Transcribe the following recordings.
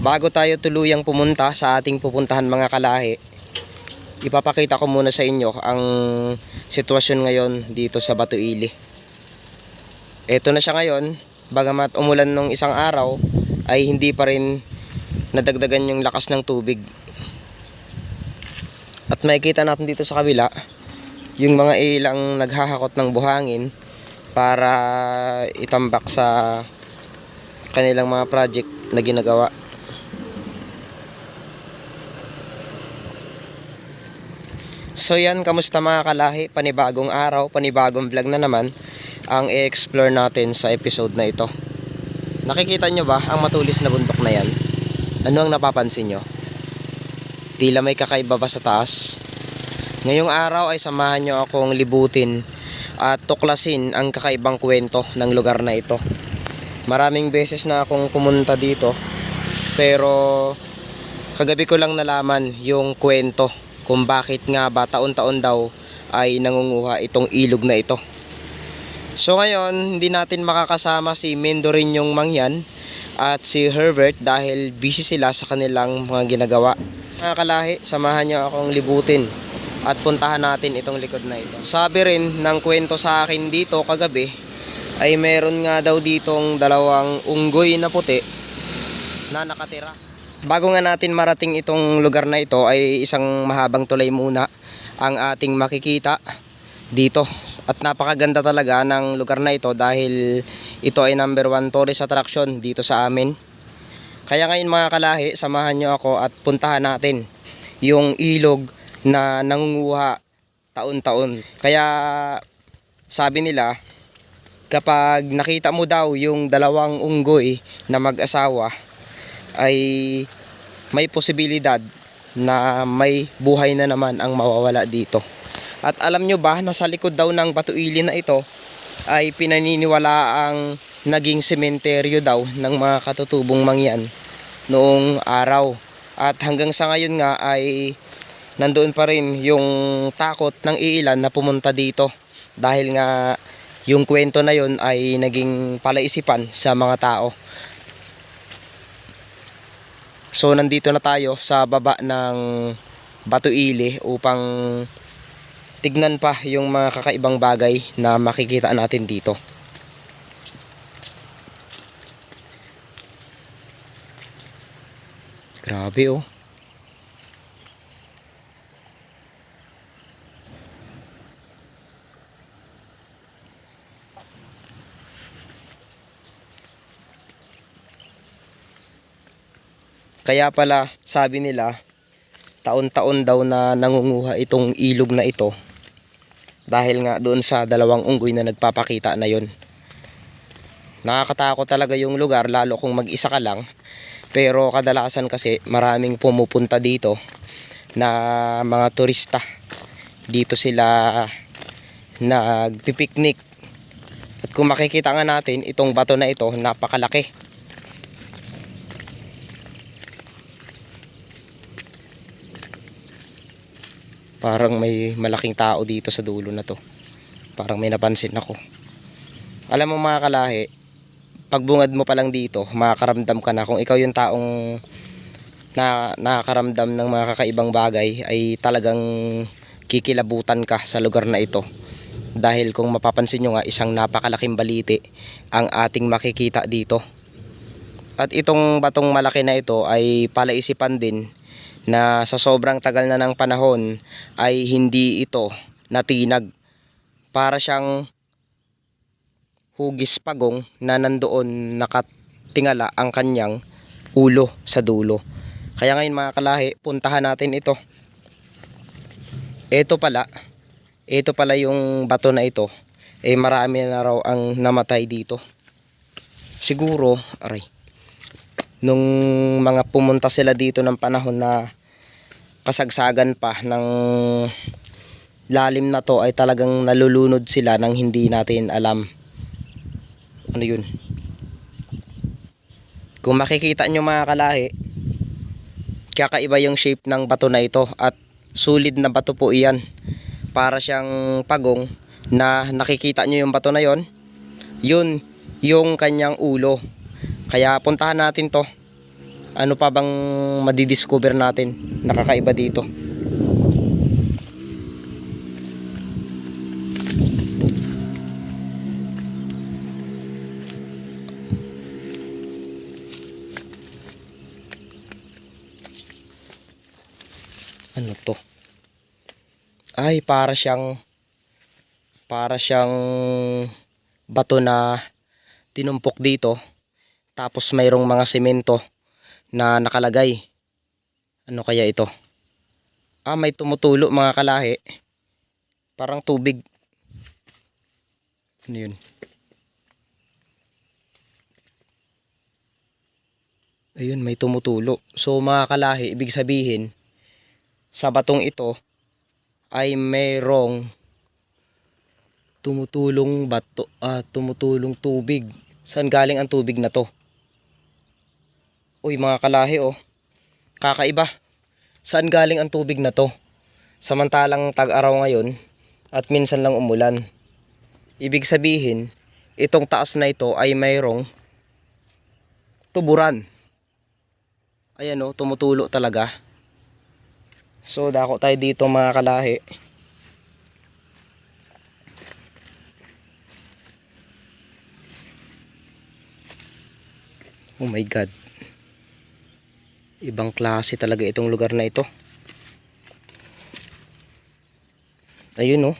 Bago tayo tuluyang pumunta sa ating pupuntahan mga kalahi, ipapakita ko muna sa inyo ang sitwasyon ngayon dito sa Batuili. Ito na siya ngayon, bagamat umulan nung isang araw ay hindi pa rin nadagdagan yung lakas ng tubig. At makikita natin dito sa kabila yung mga ilang naghahakot ng buhangin para itambak sa kanilang mga project na ginagawa. So yan, kamusta mga kalahi? Panibagong araw, panibagong vlog na naman ang i-explore natin sa episode na ito. Nakikita nyo ba ang matulis na bundok na yan? Ano ang napapansin nyo? Tila may kakaiba ba sa taas? Ngayong araw ay samahan nyo akong libutin at tuklasin ang kakaibang kwento ng lugar na ito. Maraming beses na akong pumunta dito, pero kagabi ko lang nalaman yung kwento kung bakit nga ba taon-taon daw ay nangunguha itong ilog na ito. So ngayon, hindi natin makakasama si Mendoreñong Mangyan at si Herbert dahil busy sila sa kanilang mga ginagawa. Mga kalahi, samahan nyo akong libutin at puntahan natin itong likod na ito. Sabi rin ng kwento sa akin dito kagabi ay meron nga daw ditong dalawang unggoy na puti na nakatira. Bago nga natin marating itong lugar na ito ay isang mahabang tulay muna ang ating makikita dito. At napakaganda talaga ng lugar na ito dahil ito ay number 1 tourist attraction dito sa amin. Kaya ngayon mga kalahi, samahan nyo ako at puntahan natin yung ilog na nangunguha taon-taon. Kaya sabi nila, kapag nakita mo daw yung dalawang unggoy na mag-asawa, ay may posibilidad na may buhay na naman ang mawawala dito. At alam nyo ba na sa likod daw ng Batuili na ito ay pinaniniwala ang naging sementeryo daw ng mga katutubong Mangyan noong araw. At hanggang sa ngayon nga ay nandoon pa rin yung takot ng iilan na pumunta dito dahil nga yung kwento na yun ay naging palaisipan sa mga tao. So nandito na tayo sa baba ng Batuili upang tignan pa yung mga kakaibang bagay na makikita natin dito. Grabe oh. Kaya pala sabi nila taon-taon daw na nangunguha itong ilog na ito dahil nga doon sa dalawang unggoy na nagpapakita na yon. Nakakatakot talaga yung lugar lalo kung mag-isa ka lang, pero kadalasan kasi maraming pumupunta dito na mga turista. Dito sila nagpipiknik. At kung makikita nga natin itong bato na ito, napakalaki. Parang may malaking tao dito sa dulo na to. Parang may napansin ako. Alam mo mga kalahi, pagbungad mo pa lang dito, makakaramdam ka na kung ikaw yung taong nakakaramdam ng mga kakaibang bagay ay talagang kikilabutan ka sa lugar na ito. Dahil kung mapapansin nyo nga, isang napakalaking baliti ang ating makikita dito. At itong batong malaki na ito ay palaisipan din na sa sobrang tagal na ng panahon ay hindi ito natinag. Para siyang hugis pagong na nandoon nakatingala ang kanyang ulo sa dulo. Kaya ngayon mga kalahi, puntahan natin ito. Ito pala yung bato na ito. Marami na raw ang namatay dito. Siguro, nung mga pumunta sila dito ng panahon na kasagsagan pa ng lalim na to ay talagang nalulunod sila nang hindi natin alam. Ano yun? Kung makikita nyo mga kalahi, kakaiba yung shape ng bato na ito at solid na bato po iyan. Para siyang pagong na nakikita nyo yung bato na yon, yun yung kanyang ulo. Kaya puntahan natin to Ano pa bang madidiscover natin nakakaiba dito? Ano to? Ay, para siyang bato na tinumpok dito. Tapos mayroong mga semento na nakalagay. Ano kaya ito? May tumutulo mga kalahi. Parang tubig. Ano yun? Ayun, may tumutulo. So mga kalahi, ibig sabihin, sa batong ito ay mayroong tumutulong tubig. Saan galing ang tubig na to? Uy mga kalahi, oh. Kakaiba. Saan galing ang tubig na to? Samantalang tag-araw ngayon at minsan lang umulan. Ibig sabihin, itong taas na ito ay mayroong tuburan. Ayan oh, tumutulo talaga. So dako tayo dito mga kalahi. Oh my God. Ibang klase talaga itong lugar na ito. Ayun oh.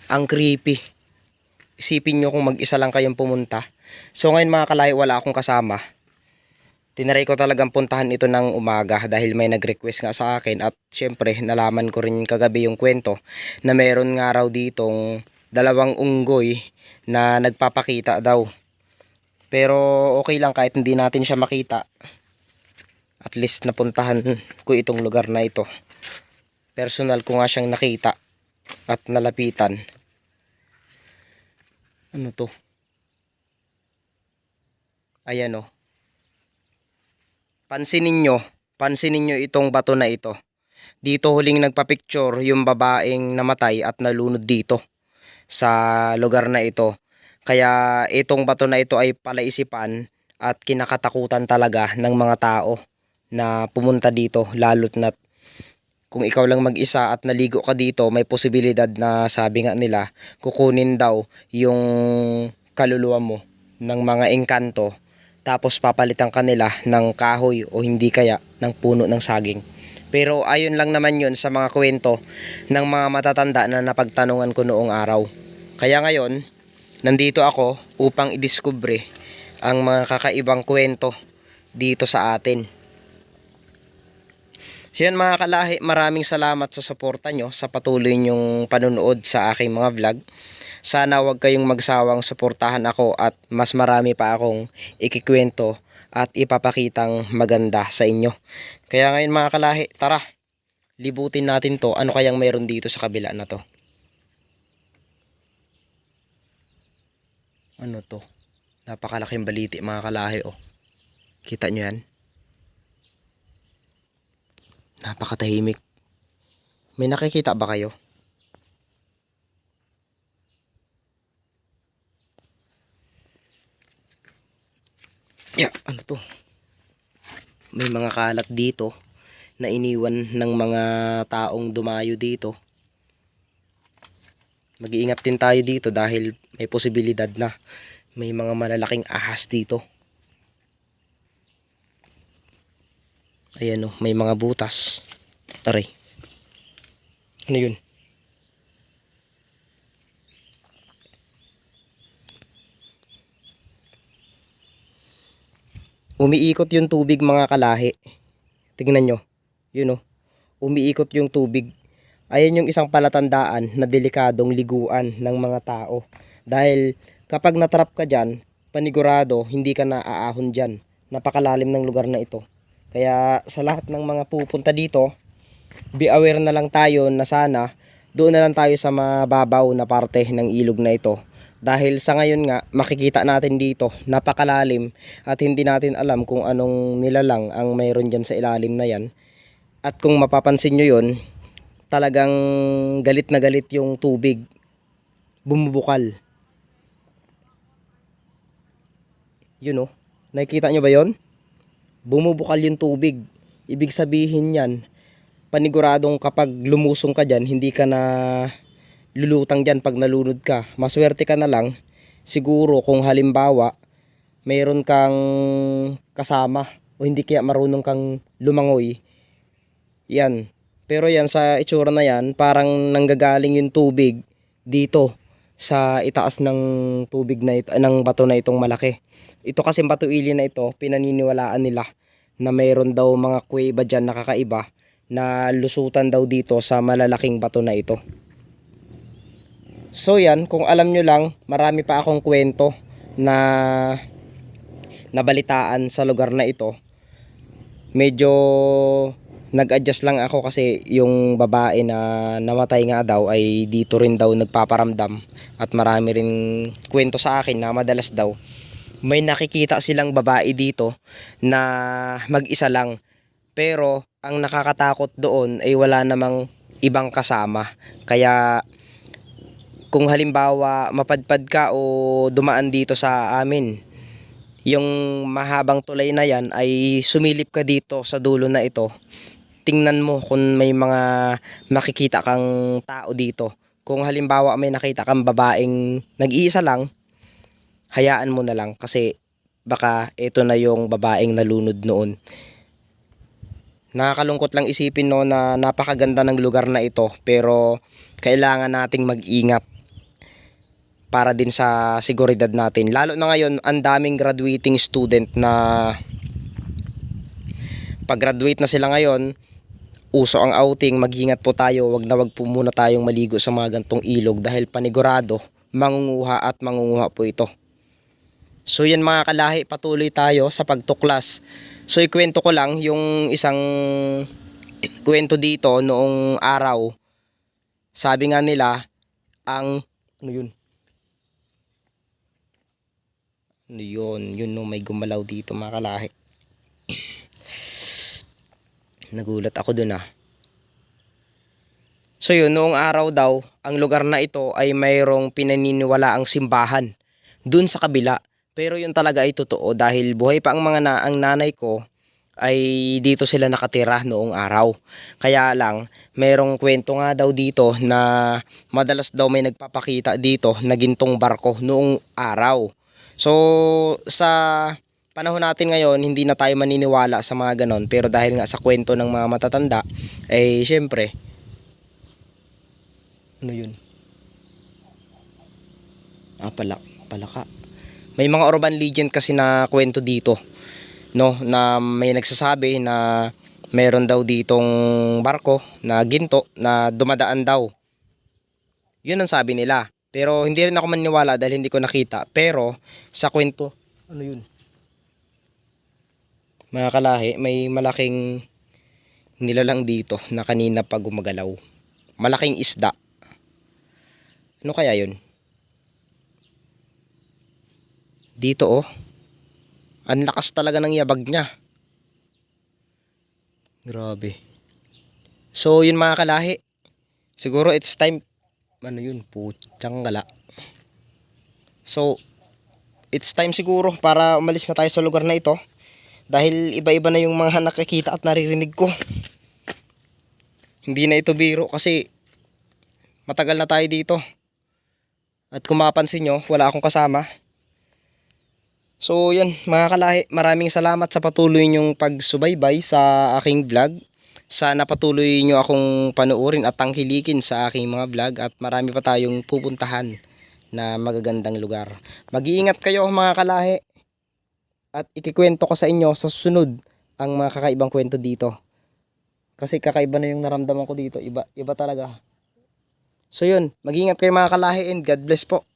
Ang creepy. Isipin nyo kung mag-isa lang kayong pumunta. So ngayon mga kalahi, wala akong kasama. Tinaray ko talagang puntahan ito ng umaga dahil may nag-request nga sa akin. At syempre nalaman ko rin kagabi yung kwento na meron nga raw ditong dalawang unggoy na nagpapakita daw. Pero okay lang kahit hindi natin siya makita. At least napuntahan ko itong lugar na ito. Personal ko nga siyang nakita at nalapitan. Ano to? Ayan o. Pansinin nyo itong bato na ito. Dito huling nagpa-picture yung babaeng namatay at nalunod dito sa lugar na ito. Kaya itong bato na ito ay palaisipan at kinakatakutan talaga ng mga tao na pumunta dito, lalo't na kung ikaw lang mag-isa at naligo ka dito, may posibilidad na sabi nga nila kukunin daw yung kaluluwa mo ng mga engkanto, tapos papalitan ka nila ng kahoy o hindi kaya ng puno ng saging. Pero ayon lang naman yun sa mga kwento ng mga matatanda na napagtanungan ko noong araw. Kaya ngayon nandito ako upang idiskubre ang mga kakaibang kwento dito sa atin. So yan mga kalahi, maraming salamat sa suporta nyo, sa patuloy nyong panunood sa aking mga vlog. Sana wag kayong magsawang suportahan ako at mas marami pa akong ikikwento at ipapakitang maganda sa inyo. Kaya ngayon mga kalahi, tara, libutin natin to. Ano kayang mayroon dito sa kabila na to? Ano to? Napakalaking baliti mga kalahi oh. Kita nyo yan? Napakatahimik. May nakikita ba kayo? Ano to? May mga kalat dito na iniwan ng mga taong dumayo dito. Mag-iingat din tayo dito dahil may posibilidad na may mga malalaking ahas dito. Ayan oh, may mga butas. Aray. Ano yun? Umiikot yung tubig mga kalahi. Tingnan nyo. Yun oh. Umiikot yung tubig. Ayan yung isang palatandaan na delikadong liguan ng mga tao. Dahil kapag natrap ka dyan, panigurado hindi ka na aahon dyan. Napakalalim ng lugar na ito. Kaya sa lahat ng mga pupunta dito, be aware na lang tayo na sana doon na lang tayo sa mababaw na parte ng ilog na ito. Dahil sa ngayon nga, makikita natin dito, napakalalim at hindi natin alam kung anong nilalang ang mayroon dyan sa ilalim na yan. At kung mapapansin nyo yun, talagang galit na galit yung tubig, bumubukal. Yun oh, Nakikita nyo ba yon? Bumubukal yung tubig. Ibig sabihin yan, paniguradong kapag lumusong ka dyan, hindi ka na lulutang dyan pag nalunod ka. Maswerte ka na lang, siguro kung halimbawa, mayroon kang kasama o hindi kaya marunong kang lumangoy. Yan. Pero yan, sa itsura na yan, parang nanggagaling yung tubig dito sa itaas ng tubig na ito, ng bato na itong malaki. Ito kasi batuili na ito, pinaniniwalaan nila na mayroon daw mga kuweba dyan na kakaiba na lusutan daw dito sa malalaking bato na ito. So yan, kung alam nyo lang, marami pa akong kwento na nabalitaan sa lugar na ito. Medyo nag-adjust lang ako kasi yung babae na namatay nga daw ay dito rin daw nagpaparamdam. At marami rin kwento sa akin na madalas daw may nakikita silang babae dito na mag-isa lang. Pero ang nakakatakot doon ay wala namang ibang kasama. Kaya kung halimbawa mapadpad ka o dumaan dito sa amin, yung mahabang tulay na yan ay sumilip ka dito sa dulo na ito. Tingnan mo kung may mga makikita kang tao dito. Kung halimbawa may nakita kang babaeng nag-iisa lang, hayaan mo na lang kasi baka ito na yung babaeng nalunod noon. Nakakalungkot lang isipin no na napakaganda ng lugar na ito, pero kailangan nating mag-ingat para din sa seguridad natin. Lalo na ngayon, ang daming graduating student na pag-graduate na sila ngayon, uso ang outing, mag-ingat po tayo, wag po muna tayong maligo sa mga gantong ilog dahil panigurado, mangunguha at mangunguha po ito. So yan mga kalahi, patuloy tayo sa pagtuklas. So ikwento ko lang yung isang kwento dito noong araw. Sabi nga nila, ano yun? Yun no, may gumalaw dito mga kalahi. Nagulat ako dun ah. So yun, noong araw daw, ang lugar na ito ay mayroong pinaniniwalaang simbahan dun sa kabila. Pero yun talaga ay totoo dahil buhay pa ang ang nanay ko ay dito sila nakatira noong araw. Kaya lang, mayroong kwento nga daw dito na madalas daw may nagpapakita dito na gintong barko noong araw. So sa panahon natin ngayon, hindi na tayo maniniwala sa mga ganon. Pero dahil nga sa kwento ng mga matatanda, eh syempre, ano yun? Palaka. May mga urban legend kasi na kwento dito, no, na may nagsasabi na meron daw ditong barko na ginto na dumadaan daw. Yun ang sabi nila. Pero hindi rin ako maniwala dahil hindi ko nakita. Pero sa kwento, ano yun? Mga kalahi, may malaking nilalang dito na kanina pa gumagalaw. Malaking isda. Ano kaya yun? Dito oh. Ang lakas talaga ng yabag niya. Grabe. So yun mga kalahi. Siguro it's time. Ano yun? Putsang gala. So it's time siguro para umalis na tayo sa lugar na ito. Dahil iba-iba na yung mga nakikita at naririnig ko. Hindi na ito biro kasi matagal na tayo dito. At kung mapapansin nyo, wala akong kasama. So yan mga kalahi, maraming salamat sa patuloy nyong pagsubaybay sa aking vlog. Sana patuloy nyo akong panuorin at tangkilikin sa aking mga vlog at marami pa tayong pupuntahan na magagandang lugar. Mag-iingat kayo mga kalahi at ikikwento ko sa inyo sa susunod ang mga kakaibang kwento dito. Kasi kakaiba na yung naramdaman ko dito, iba talaga. So yun, mag-iingat kayo mga kalahi and God bless po.